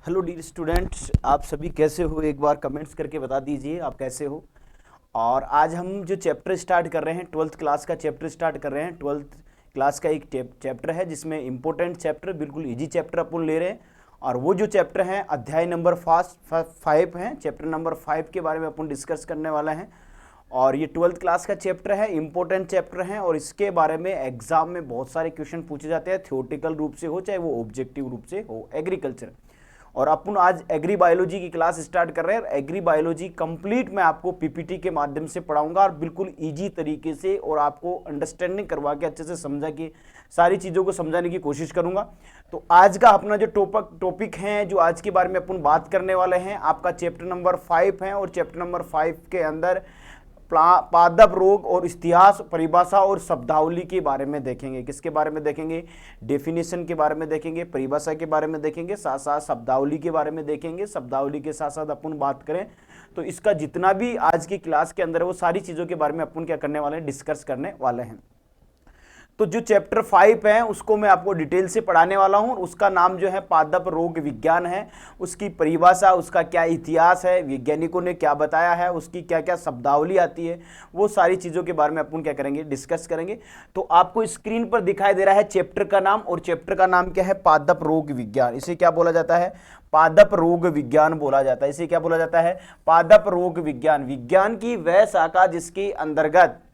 Hello dear students, आप सभी कैसे हो? एक बार कमेंट्स करके बता दीजिए आप कैसे हो। और आज हम जो चैप्टर स्टार्ट कर रहे हैं, ट्वेल्थ क्लास का चैप्टर स्टार्ट कर रहे हैं। ट्वेल्थ क्लास का एक चैप्टर है जिसमें इंपॉर्टेंट चैप्टर, बिल्कुल इजी चैप्टर अपन ले रहे हैं। और वो जो चैप्टर हैं अध्याय नंबर 5 हैं, चैप्टर नंबर 5 के बारे में अपन डिस्कस करने वाला हैं। और ये ट्वेल्थ क्लास का चैप्टर है, इंपॉर्टेंट चैप्टर है और इसके बारे में एग्जाम में बहुत सारे क्वेश्चन पूछे जाते हैं, थियोरेटिकल रूप से हो चाहे वो ऑब्जेक्टिव रूप से हो। एग्रीकल्चर और अपन आज एग्री बायोलॉजी की क्लास स्टार्ट कर रहे हैं। एग्री बायोलॉजी कंप्लीट मैं आपको पीपीटी के माध्यम से पढ़ाऊंगा और बिल्कुल इजी तरीके से और आपको अंडरस्टैंडिंग करवा के अच्छे से समझा के सारी चीज़ों को समझाने की कोशिश करूंगा। तो आज का अपना जो टॉपिक है, जो आज के बारे में अपन बात करने वाले हैं, आपका चैप्टर नंबर 5 है। और चैप्टर नंबर 5 के अंदर पादप रोग और इतिहास, परिभाषा और शब्दावली के बारे में देखेंगे। किसके बारे में देखेंगे? डेफिनेशन के बारे में देखेंगे, परिभाषा के बारे में देखेंगे, साथ साथ शब्दावली के बारे में देखेंगे। शब्दावली के साथ साथ अपन बात करें तो इसका जितना भी आज की क्लास के अंदर है वो सारी चीज़ों के बारे में अपन क्या करने वाले हैं, डिस्कस करने वाले हैं। तो जो चैप्टर 5 है उसको मैं आपको डिटेल से पढ़ाने वाला हूं। उसका नाम जो है पादप रोग विज्ञान है। उसकी परिभाषा, उसका क्या इतिहास है, वैज्ञानिकों ने क्या बताया है, उसकी क्या क्या शब्दावली आती है, वो सारी चीज़ों के बारे में अपन क्या करेंगे, डिस्कस करेंगे। तो आपको स्क्रीन पर दिखाई दे रहा है चैप्टर का नाम, और चैप्टर का नाम क्या है? पादप रोग विज्ञान। इसे क्या बोला जाता है? पादप रोग विज्ञान बोला जाता है। इसे क्या बोला जाता है? पादप रोग विज्ञान। विज्ञान की वह शाखा जिसके अंतर्गत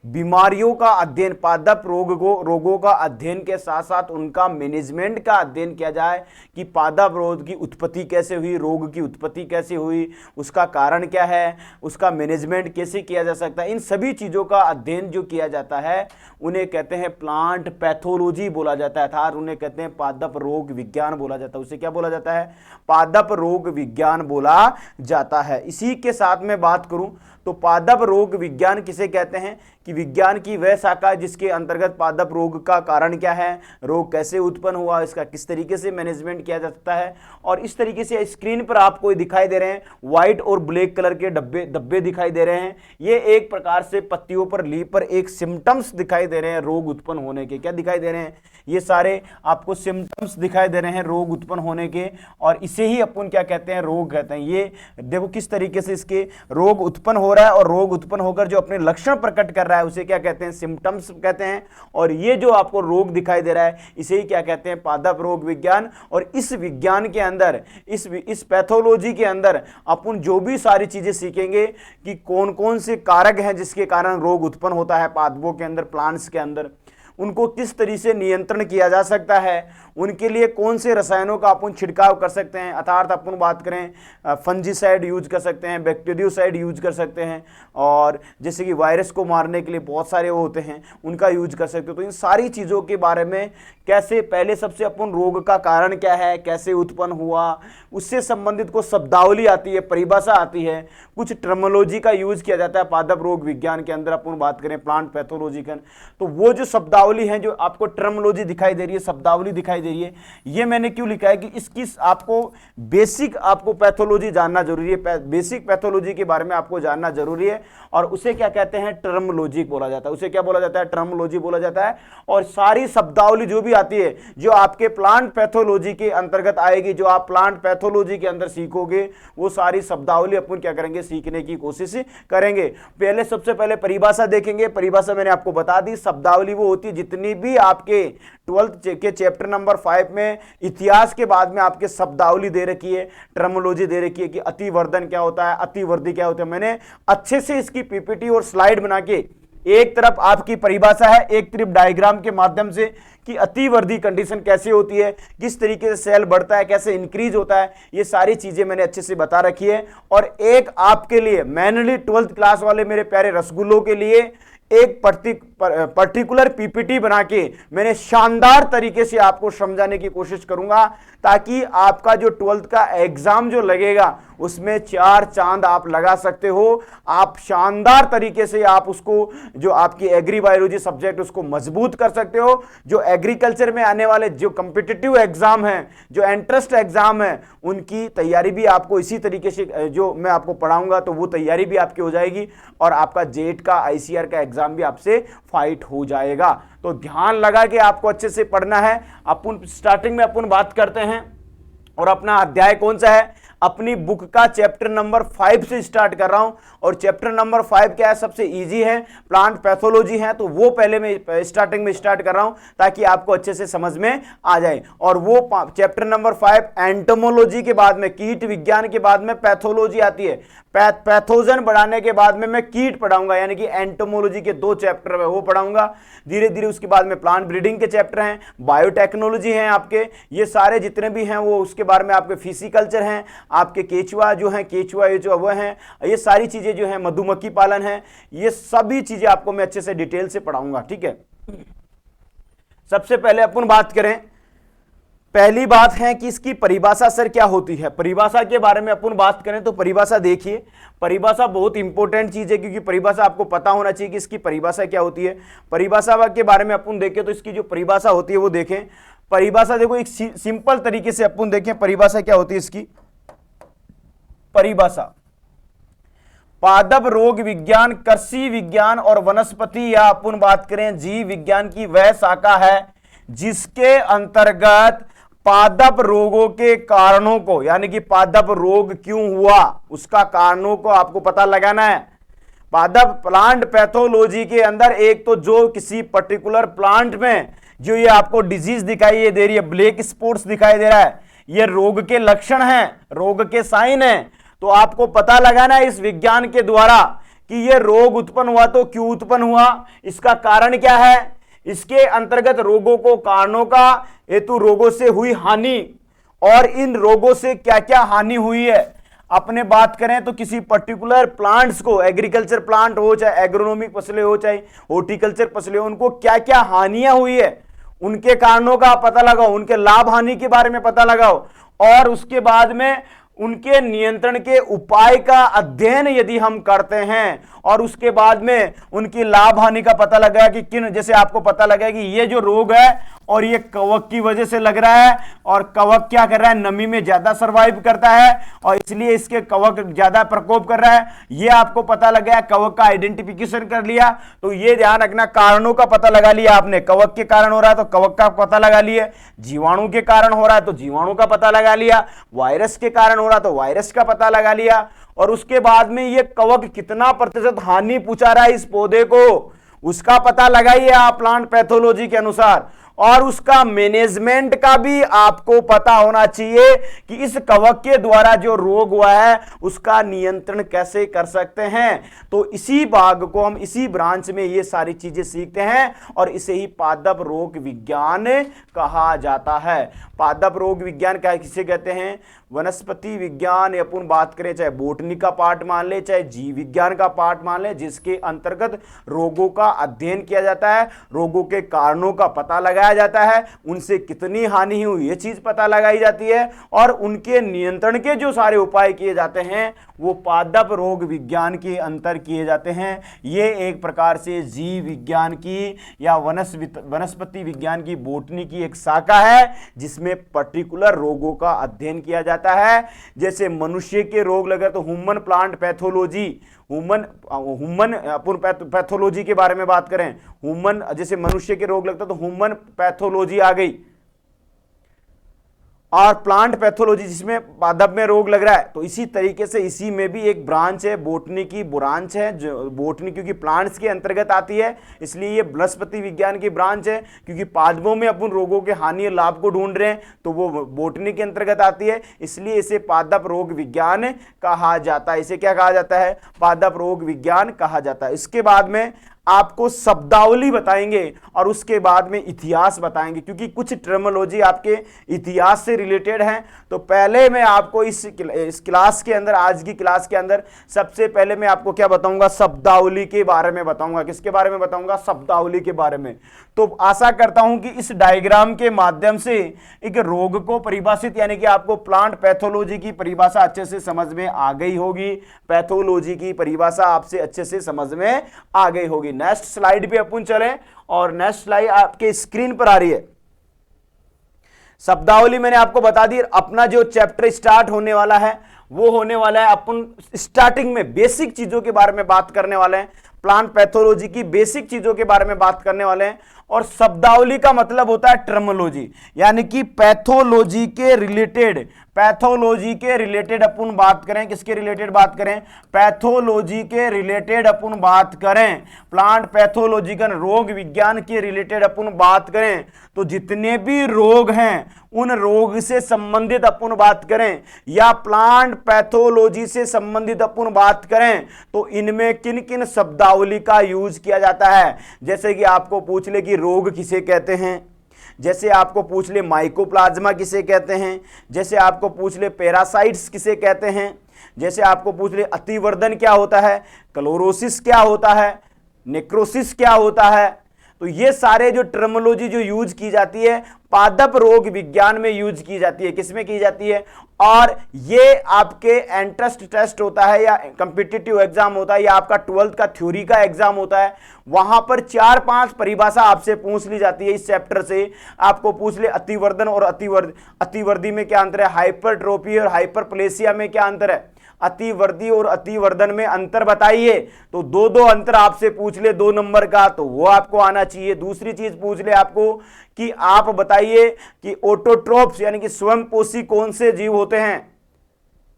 बीमारियों का अध्ययन, पादप रोगों का अध्ययन के साथ साथ उनका मैनेजमेंट का अध्ययन किया जाए कि पादप रोग की उत्पत्ति कैसे हुई, रोग की उत्पत्ति कैसे हुई, उसका कारण क्या है, उसका मैनेजमेंट कैसे किया जा सकता है। इन सभी चीज़ों का अध्ययन जो किया जाता है उन्हें कहते हैं प्लांट पैथोलॉजी बोला जाता है, अर्थात उन्हें कहते हैं पादप रोग विज्ञान बोला जाता है। उसे क्या बोला जाता है? पादप रोग विज्ञान बोला जाता है। इसी के साथ में बात करूं तो पादप रोग विज्ञान किसे कहते हैं कि विज्ञान की वह शाखा जिसके अंतर्गत पादप रोग का कारण क्या है, रोग कैसे उत्पन्न हुआ, इसका किस तरीके से मैनेजमेंट किया जा सकता है। और इस तरीके से स्क्रीन पर आपको दिखाई दे रहे हैं व्हाइट और ब्लैक कलर के डब्बे दिखाई दे रहे हैं। ये एक प्रकार से पत्तियों पर, लीफ पर एक सिम्टम्स दिखाई दे रहे हैं रोग उत्पन्न होने के। क्या दिखाई दे रहे हैं? ये सारे आपको सिम्टम्स दिखाई दे रहे हैं रोग उत्पन्न होने के, और इसे ही अपन क्या कहते हैं? रोग कहते हैं। ये देखो किस तरीके से इसके रोग उत्पन्न हो रहा है, और रोग उत्पन्न होकर जो अपने लक्षण प्रकट कर रहा है उसे क्या कहते हैं? सिम्टम्स कहते हैं। और ये जो आपको रोग दिखाई दे रहा है इसे ही क्या कहते हैं? पादप रोग विज्ञान। और इस विज्ञान के अंदर, इस पैथोलॉजी के अंदर अपन जो भी सारी चीजें सीखेंगे कि कौन कौन से कारक हैं जिसके कारण रोग उत्पन्न होता है पादपों के अंदर, प्लांट्स के अंदर, उनको किस तरीके से नियंत्रण किया जा सकता है, उनके लिए कौन से रसायनों का अपन छिड़काव कर सकते हैं, अर्थात अपन बात करें फंजीसाइड यूज कर सकते हैं, बैक्टीरियोसाइड यूज कर सकते हैं, और जैसे कि वायरस को मारने के लिए बहुत सारे वो होते हैं उनका यूज कर सकते हो। तो इन सारी चीज़ों के बारे में कैसे, पहले सबसे अपन रोग का कारण क्या है, कैसे उत्पन्न हुआ, उससे संबंधित को शब्दावली आती है, परिभाषा आती है, कुछ टर्मोलॉजी का यूज किया जाता है पादप रोग विज्ञान के अंदर। अपन बात करें प्लांट पैथोलॉजी का, तो वो जो शब्दावली है, जो आपको टर्मोलॉजी दिखाई दे रही है, शब्दावली दिखाई दे रही है, ये मैंने क्यों लिखा है कि इसकी आपको बेसिक आपको पैथोलॉजी जानना जरूरी है, बेसिक पैथोलॉजी के बारे में आपको जानना जरूरी है। और उसे क्या कहते हैं? टर्मोलॉजी बोला जाता है। उसे क्या बोला जाता है? टर्मोलॉजी बोला जाता है। और सारी शब्दावली जो भी आती है जो आपके प्लांट पैथोलॉजी के अंतर्गत आएगी, जो आप प्लांट पैथोलॉजी के अंदर सीखोगे, वो सारी शब्दावली अपन क्या करेंगे? सीखने की कोशिश करेंगे। पहले सबसे पहले परिभाषा देखेंगे। परिभाषा मैंने आपको बता दी। शब्दावली वो होती है जितनी भी आपके 12th के चैप्टर नंबर 5 में इतिहास के बाद में आपके शब्दावली दे रखी है, टर्मोलॉजी दे रखी है कि अतिवर्धन क्या होता है, अतिवृद्धि क्या होता है। मैंने अच्छे से इसकी पीपीटी और स्लाइड बना के, एक तरफ आपकी परिभाषा है, एक तरफ डायग्राम के माध्यम से कि अतिवृद्धि कंडीशन कैसे होती है, किस तरीके से सेल बढ़ता है, कैसे इंक्रीज होता है, ये सारी चीजें मैंने अच्छे से बता रखी है। और एक आपके लिए मैनली 12th क्लास वाले मेरे प्यारे रसगुल्लों के लिए एक पर्टिकुलर पीपीटी बना के मैंने शानदार तरीके से आपको समझाने की कोशिश करूंगा, ताकि आपका जो 12th का एग्जाम जो लगेगा उसमें 4 चांद आप लगा सकते हो। आप शानदार तरीके से आप उसको, जो आपकी एग्री बायोलॉजी सब्जेक्ट, उसको मजबूत कर सकते हो। जो एग्रीकल्चर में आने वाले जो कॉम्पिटिटिव एग्जाम हैं, जो एंट्रेंस एग्जाम है, उनकी तैयारी भी आपको इसी तरीके से जो मैं आपको पढ़ाऊंगा तो वो तैयारी भी आपकी हो जाएगी, और आपका जेट का, आईसीआर का एग्जाम भी आपसे फाइट हो जाएगा। तो ध्यान लगा के आपको अच्छे से पढ़ना है। अपन स्टार्टिंग में अपन बात करते हैं और अपना अध्याय कौन सा है, अपनी बुक का चैप्टर नंबर 5 से स्टार्ट कर रहा हूं। और चैप्टर नंबर 5 क्या है, सबसे इजी है, प्लांट पैथोलॉजी है, तो वो पहले मैं स्टार्टिंग में स्टार्ट कर रहा हूं ताकि आपको अच्छे से समझ में आ जाए। और वो चैप्टर नंबर 5 एंटोमोलॉजी के बाद में, कीट विज्ञान के बाद में पैथोलॉजी आती है। पैथोजन बढ़ाने के बाद में मैं कीट पढ़ाऊंगा, यानी कि एंटोमोलॉजी के 2 चैप्टर है वो पढ़ाऊंगा धीरे धीरे। उसके बाद में प्लांट ब्रीडिंग के चैप्टर हैं, बायोटेक्नोलॉजी हैं आपके, ये सारे जितने भी हैं वो उसके बारे में आपके फिजिकल्चर हैं, आपके केचुआ जो हैं, केचुआ ये जो वो हैं, ये सारी चीजें जो हैं, मधुमक्खी पालन है, ये सभी चीजें आपको मैं अच्छे से डिटेल से पढ़ाऊंगा, ठीक है। सबसे पहले अपन बात करें, पहली बात है कि इसकी परिभाषा सर क्या होती है। परिभाषा के बारे में अपन बात करें तो परिभाषा देखिए, परिभाषा बहुत इंपॉर्टेंट चीज है, क्योंकि परिभाषा आपको पता होना चाहिए कि इसकी परिभाषा क्या होती है। परिभाषा के बारे में अपन देखें तो इसकी जो परिभाषा होती है वो देखें। परिभाषा देखो एक सिंपल तरीके से अपन देखें परिभाषा क्या होती है इसकी। परिभाषा पादप रोग विज्ञान, कृषि विज्ञान और वनस्पति या अपन बात करें जीव विज्ञान की वह शाखा है जिसके अंतर्गत पादप रोगों के कारणों को, यानी कि पादप रोग क्यों हुआ उसका कारणों को आपको पता लगाना है। पादप प्लांट पैथोलॉजी के अंदर एक तो जो किसी पर्टिकुलर प्लांट में जो ये आपको डिजीज दिखाई दे रही है, ब्लैक स्पॉट्स दिखाई दे रहा है, ये रोग के लक्षण हैं, रोग के साइन हैं, तो आपको पता लगाना है इस विज्ञान के द्वारा कि ये रोग उत्पन्न हुआ तो क्यों उत्पन्न हुआ, इसका कारण क्या है, इसके अंतर्गत रोगों को, कारणों का हेतु, रोगों से हुई हानि और इन रोगों से क्या क्या हानि हुई है। अपने बात करें तो किसी पर्टिकुलर प्लांट्स को, एग्रीकल्चर प्लांट हो चाहे एग्रोनॉमिक फसलें हो चाहे हॉर्टिकल्चर फसलें हो, उनको क्या क्या हानियां हुई है उनके कारणों का पता लगाओ, उनके लाभ हानि के बारे में पता लगाओ और उसके बाद में उनके नियंत्रण के उपाय का अध्ययन यदि हम करते हैं और उसके बाद में उनकी लाभ हानि का पता लगा कि किन, जैसे आपको पता लगा कि ये जो रोग है और ये कवक की वजह से लग रहा है और कवक क्या कर रहा है, नमी में ज्यादा सरवाइव करता है और इसलिए इसके कवक ज्यादा प्रकोप कर रहा है, ये आपको पता लगा, कवक का आइडेंटिफिकेशन कर लिया, तो ये ध्यान रखना, कारणों का पता लगा लिया आपने, कवक के कारण हो रहा है तो कवक का पता लगा लिया, जीवाणु के कारण हो रहा है तो जीवाणु का पता लगा लिया, वायरस के कारण हो रहा तो वायरस का पता लगा लिया, और उसके बाद में ये कवक कितना प्रतिशत हानि पहुंचा रहा है इस पौधे को उसका पता लगाइए आप प्लांट पैथोलॉजी के अनुसार, और उसका मैनेजमेंट का भी आपको पता होना चाहिए कि इस कवक के द्वारा जो रोग हुआ है उसका नियंत्रण कैसे कर सकते हैं। तो इसी भाग को हम इसी ब्रांच में ये सारी चीजें सीखते हैं और इसे ही पादप रोग विज्ञान कहा जाता है। पादप रोग विज्ञान क्या किसे कहते हैं, वनस्पति विज्ञान अपन बात करें, चाहे बोटनी का पार्ट मान ले चाहे जीव विज्ञान का पार्ट मान ले, जिसके अंतर्गत रोगों का अध्ययन किया जाता है, रोगों के कारणों का पता लगाया जाता है, उनसे कितनी हानि हुई ये चीज पता लगाई जाती है और उनके नियंत्रण के जो सारे उपाय किए जाते हैं वो पादप रोग विज्ञान के अंतर किए जाते हैं। ये एक प्रकार से जीव विज्ञान की या वनस्पति विज्ञान की बोटनी की एक शाखा है जिसमें पर्टिकुलर रोगों का अध्ययन किया जाता है। जैसे मनुष्य के रोग लगे तो ह्यूमन प्लांट पैथोलॉजी, ह्यूमन अपन पैथोलॉजी के बारे में बात करें, ह्यूमन जैसे मनुष्य के रोग लगता तो ह्यूमन पैथोलॉजी आ गई, और प्लांट पैथोलॉजी जिसमें पादप में रोग लग रहा है, तो इसी तरीके से इसी में भी एक ब्रांच है, बोटनी की ब्रांच है, जो बोटनी क्योंकि प्लांट्स के अंतर्गत आती है इसलिए ये वनस्पति विज्ञान की ब्रांच है, क्योंकि पादपों में अपन रोगों के हानि और लाभ को ढूंढ रहे हैं तो वो बोटनी के अंतर्गत आती है, इसलिए इसे पादप रोग विज्ञान कहा जाता है। इसे क्या कहा जाता है, पादप रोग विज्ञान कहा जाता है। इसके बाद में आपको शब्दावली बताएंगे और उसके बाद में इतिहास बताएंगे, क्योंकि कुछ टर्मिनोलॉजी आपके इतिहास से रिलेटेड है। तो पहले मैं आपको इस क्लास के अंदर, आज की क्लास के अंदर सबसे पहले मैं आपको क्या बताऊंगा, शब्दावली के बारे में बताऊंगा। किसके बारे में बताऊंगा, शब्दावली के बारे में। तो आशा करता हूं कि इस डायग्राम के माध्यम से एक रोग को परिभाषित, यानी कि आपको प्लांट पैथोलॉजी की परिभाषा अच्छे से समझ में आ गई होगी, पैथोलॉजी की परिभाषा आपसे अच्छे से समझ में आ गई होगी। नेक्स्ट स्लाइड पे अपन चलें और नेक्स्ट स्लाइड आपके स्क्रीन पर आ रही है। शब्दावली मैंने आपको बता दी, अपना जो चैप्टर स्टार्ट होने वाला है वो होने वाला है, अपन स्टार्टिंग में बेसिक चीजों के बारे में बात करने वाले हैं, प्लांट पैथोलॉजी की बेसिक चीजों के बारे में बात करने वाले हैं और शब्दावली का मतलब होता है टर्मोलॉजी, यानी कि पैथोलॉजी के रिलेटेड, पैथोलॉजी के रिलेटेड अपन बात करें, किसके रिलेटेड बात करें, पैथोलॉजी के रिलेटेड अपन बात करें, प्लांट पैथोलॉजिकल रोग विज्ञान के रिलेटेड अपन बात करें, तो जितने भी रोग हैं उन रोग से संबंधित अपन बात करें या प्लांट पैथोलॉजी से संबंधित अपन बात करें, तो इनमें किन किन शब्दावली का यूज किया जाता है। जैसे कि आपको पूछ ले कि रोग किसे कहते हैं, जैसे आपको पूछ ले माइकोप्लाज्मा किसे कहते हैं, जैसे आपको पूछ ले पैरासाइट्स किसे कहते हैं, जैसे आपको पूछ ले अतिवर्धन क्या होता है, क्लोरोसिस क्या होता है, नेक्रोसिस क्या होता है। तो ये सारे जो टर्मिनोलॉजी जो यूज की जाती है पादप रोग विज्ञान में यूज की जाती है, किसमें की जाती है, और ये आपके एंट्रेंस टेस्ट होता है या कॉम्पिटिटिव एग्जाम होता है या आपका 12th का थ्योरी का एग्जाम होता है, वहां पर 4-5 परिभाषा आपसे पूछ ली जाती है। इस चैप्टर से आपको पूछ ले अतिवर्धन और अतिवर्धी में क्या अंतर है, हाइपरट्रोफी और हाइपरप्लेसिया में क्या अंतर है, अतिवर्धी और अतिवर्धन में अंतर बताइए। तो दो अंतर आपसे पूछ ले 2 नंबर का, तो वो आपको आना चाहिए। दूसरी चीज पूछ ले आपको कि आप बताइए कि ऑटोट्रोफ्स यानी कि स्वयंपोषी कौन से जीव होते हैं,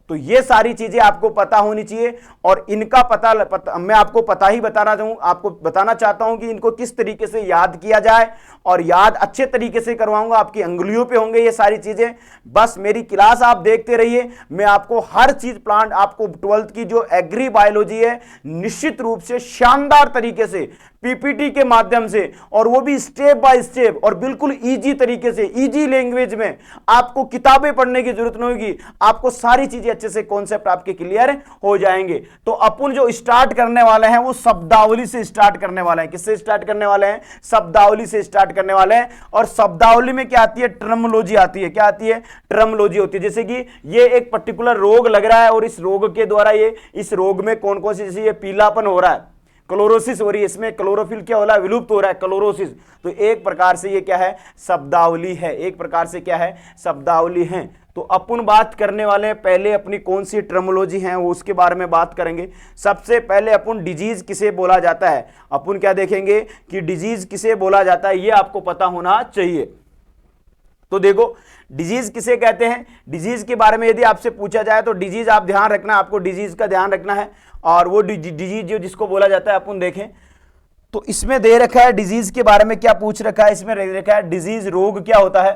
तो ये सारी चीजें आपको पता होनी चाहिए। और इनका पता मैं आपको आपको बताना चाहता हूं कि इनको किस तरीके से याद किया जाए, और याद अच्छे तरीके से करवाऊंगा, आपकी अंगुलियों पे होंगे ये सारी चीजें। बस मेरी क्लास आप देखते रहिए, मैं आपको हर चीज प्लांट, आपको 12th की जो एग्री बायोलॉजी है निश्चित रूप से शानदार तरीके से पीपीटी के माध्यम से, और वो भी स्टेप बाय स्टेप और बिल्कुल इजी तरीके से, इजी लैंग्वेज में, आपको किताबें पढ़ने की जरूरत नहीं होगी, आपको सारी चीजें अच्छे से कॉन्सेप्ट आपके क्लियर हो जाएंगे। तो अपन जो स्टार्ट करने वाले हैं वो शब्दावली से स्टार्ट करने वाले हैं। किससे स्टार्ट करने वाले हैं, शब्दावली से स्टार्ट करने वाले हैं। और शब्दावली में क्या आती है, टर्मिनोलॉजी आती है। क्या आती है, टर्मिनोलॉजी होती है। जैसे कि ये एक पर्टिकुलर रोग लग रहा है और इस रोग के द्वारा ये, इस रोग में कौन कौन सी, जैसे ये पीलापन हो रहा है, क्लोरोसिस हो रही है, इसमें क्लोरोफिल क्या हो रहा है, विलुप्त हो रहा है, क्लोरोसिस। तो एक प्रकार से ये क्या है, शब्दावली है, एक प्रकार से क्या है, शब्दावली है। तो अपन बात करने वाले हैं पहले अपनी कौन सी टर्मिनोलॉजी है वो उसके बारे में बात करेंगे। सबसे पहले अपन डिजीज किसे बोला जाता है, अपन क्या देखेंगे कि डिजीज किसे बोला जाता है, ये आपको पता होना चाहिए। तो देखो डिजीज किसे कहते हैं, डिजीज के बारे में यदि आपसे पूछा जाए तो डिजीज आप ध्यान रखना, आपको डिजीज का ध्यान रखना है। और वो डिजीज जो जिसको बोला जाता है अपन देखें तो इसमें दे रखा है डिजीज के बारे में क्या पूछ रखा है, इसमें दे रखा है डिजीज, रोग क्या होता है,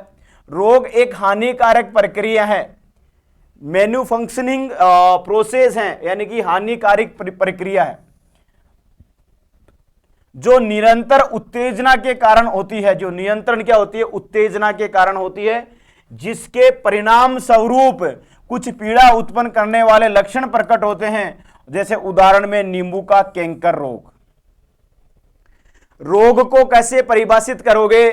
रोग एक हानिकारक प्रक्रिया है, मेन्यू फंक्शनिंग प्रोसेस है, यानी कि हानिकारक प्रक्रिया है जो निरंतर उत्तेजना के कारण होती है, जो नियंत्रण क्या होती है, उत्तेजना के कारण होती है, जिसके परिणाम स्वरूप कुछ पीड़ा उत्पन्न करने वाले लक्षण प्रकट होते हैं। जैसे उदाहरण में नींबू का कैंकर रोग। रोग को कैसे परिभाषित करोगे,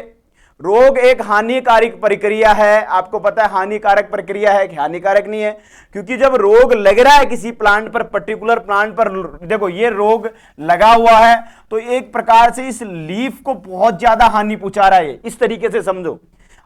रोग एक हानिकारक प्रक्रिया है, आपको पता है हानिकारक प्रक्रिया है कि हानिकारक नहीं है, क्योंकि जब रोग लग रहा है किसी प्लांट पर, पर्टिकुलर प्लांट पर, देखो ये रोग लगा हुआ है तो एक प्रकार से इस लीफ को बहुत ज्यादा हानि पहुंचा रहा है, इस तरीके से समझो,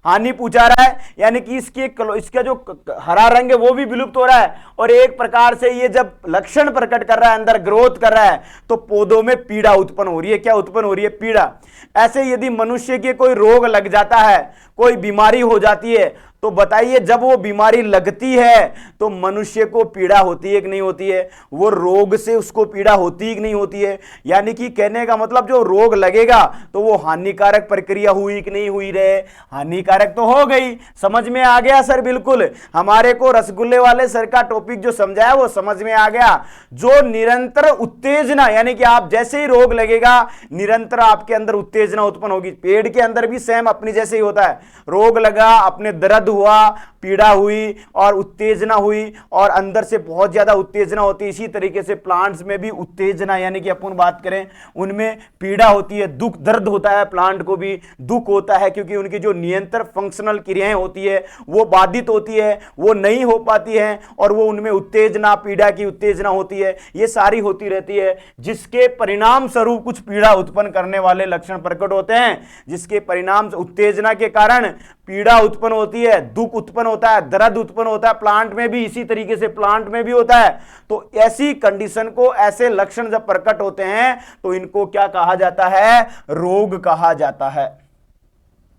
हानि पहुंचा रहा है, यानी कि इसका जो हरा रंग है वो भी विलुप्त हो रहा है, और एक प्रकार से ये जब लक्षण प्रकट कर रहा है, अंदर ग्रोथ कर रहा है, तो पौधों में पीड़ा उत्पन्न हो रही है। क्या उत्पन्न हो रही है, पीड़ा। ऐसे यदि मनुष्य के कोई रोग लग जाता है, कोई बीमारी हो जाती है, तो बताइए जब वो बीमारी लगती है तो मनुष्य को पीड़ा होती है कि नहीं होती है, वो रोग से उसको पीड़ा होती है कि नहीं होती है। यानी कि कहने का मतलब जो रोग लगेगा तो वो हानिकारक प्रक्रिया हुई कि नहीं हुई रे, हानिकारक तो हो गई। समझ में आ गया सर, बिल्कुल हमारे को रसगुल्ले वाले सर का टॉपिक जो समझाया वो समझ में आ गया। जो निरंतर उत्तेजना, यानी कि आप जैसे ही रोग लगेगा निरंतर आपके अंदर उत्तेजना उत्पन्न होगी। पेड़ के अंदर भी सेम अपनी जैसे ही होता है, रोग लगा, अपने दर्द हुआ, पीड़ा हुई और उत्तेजना हुई, और अंदर से बहुत ज्यादा उत्तेजना होती है। इसी तरीके से प्लांट्स में भी उत्तेजना, यानी कि अपन बात करें उनमें पीड़ा होती है, दुख दर्द होता है, प्लांट को भी दुख होता है, क्योंकि उनकी जो नियंत्रण फंक्शनल क्रियाएं होती है वो बाधित होती है, वो नहीं हो पाती है, और वो उनमें उत्तेजना, पीड़ा की उत्तेजना होती है, ये सारी होती रहती है, जिसके परिणाम स्वरूप कुछ पीड़ा उत्पन्न करने वाले लक्षण प्रकट होते हैं, जिसके परिणाम उत्तेजना के कारण पीड़ा उत्पन्न होती है। है, दुख उत्पन्न होता है, दर्द उत्पन्न होता है, प्लांट में भी इसी तरीके से प्लांट में भी होता है। तो ऐसी कंडीशन को, ऐसे लक्षण जब प्रकट होते हैं तो इनको क्या कहा जाता है, रोग कहा जाता है।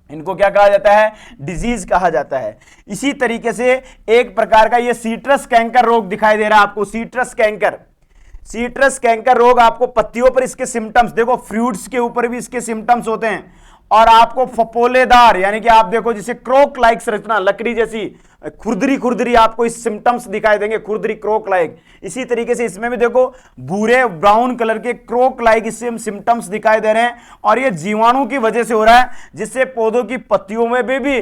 इनको क्या कहा जाता है, डिजीज कहा जाता है। इसी तरीके से एक प्रकार का ये सीट्रस कैंकर रोग दिखाई दे रहा है आपको, सीट्रस कैंकर। सीट्रस कैंकर रोग आपको पत्तियों पर इसके सिम्टम्स, देखो फ्रूट्स के ऊपर भी इसके सिम्टम्स होते हैं, और आपको फपोलेदार यानी कि आप देखो जिसे क्रोक लाइक संरचना, लकड़ी जैसी खुरदरी खुरदरी आपको इस सिम्टम्स दिखाई देंगे, खुरदरी क्रोक लाइक। इसी तरीके से इसमें भी देखो भूरे ब्राउन कलर के क्रोक लाइक इससे सिम्टम्स दिखाई दे रहे हैं, और ये जीवाणु की वजह से हो रहा है, जिससे पौधों की पत्तियों में भी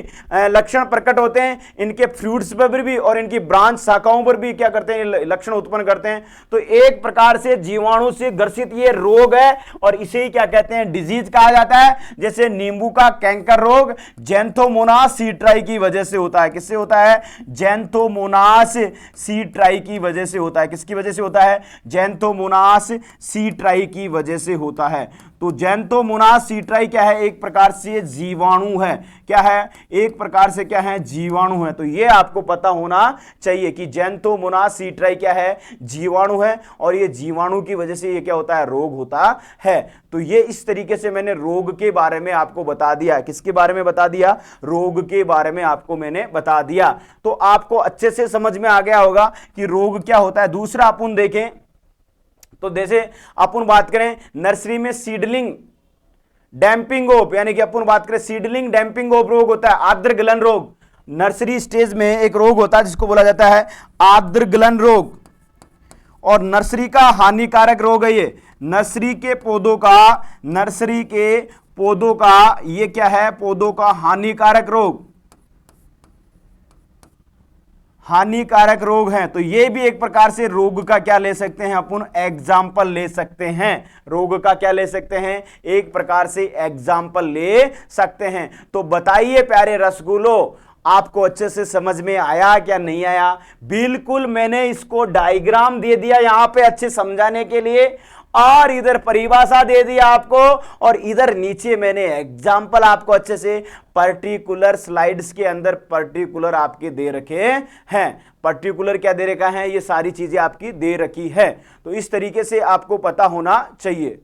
लक्षण प्रकट होते हैं, इनके फ्रूट्स पर भी और इनकी ब्रांच शाखाओं पर भी क्या करते हैं, लक्षण उत्पन्न करते हैं। तो एक प्रकार से जीवाणु से ग्रसित ये रोग है, और इसे ही क्या कहते हैं, डिजीज कहा जाता है। जैसे नींबू का कैंकर रोग ज़ैंथोमोनास सीट्राई की वजह से होता है। किससे होता है, ज़ैंथोमोनास सीट्राई की वजह से होता है। किसकी वजह से होता है, ज़ैंथोमोनास सीट्राई की वजह से होता है। तो ज़ैंथोमोनास सीट्राई क्या है, एक प्रकार से जीवाणु है। क्या है, एक प्रकार से क्या है, जीवाणु है। तो ये आपको पता होना चाहिए कि ज़ैंथोमोनास सीट्राई क्या है, जीवाणु है, और ये जीवाणु की वजह से ये क्या होता है, रोग होता है। तो ये इस तरीके से मैंने रोग के बारे में आपको बता दिया। किसके बारे में बता दिया, रोग के बारे में आपको मैंने बता दिया। तो आपको अच्छे से समझ में आ गया होगा कि रोग क्या होता है। दूसरा अपन देखें तो जैसे अपन बात करें नर्सरी में सीडलिंग डैंपिंग ऑफ, यानी कि अपन बात करें सीडलिंग डैंपिंग ऑफ रोग होता है, आर्द्र गलन रोग। नर्सरी स्टेज में एक रोग होता है जिसको बोला जाता है आर्द्र गलन रोग, और नर्सरी का हानिकारक रोग है ये। नर्सरी के पौधों का ये क्या है, पौधों का हानिकारक रोग, हानिकारक रोग है। तो ये भी एक प्रकार से रोग का क्या ले सकते हैं अपन, एग्जाम्पल ले सकते हैं। रोग का क्या ले सकते हैं, एक प्रकार से एग्जाम्पल ले सकते हैं। तो बताइए प्यारे रसगुल्लो, आपको अच्छे से समझ में आया क्या नहीं आया। बिल्कुल मैंने इसको डायग्राम दे दिया यहां पे अच्छे समझाने के लिए, और इधर परिभाषा दे दिया आपको, और इधर नीचे मैंने एग्जाम्पल आपको अच्छे से पर्टिकुलर स्लाइड्स के अंदर पर्टिकुलर आपके दे रखे हैं। पर्टिकुलर क्या दे रखा है, ये सारी चीजें आपकी दे रखी है। तो इस तरीके से आपको पता होना चाहिए।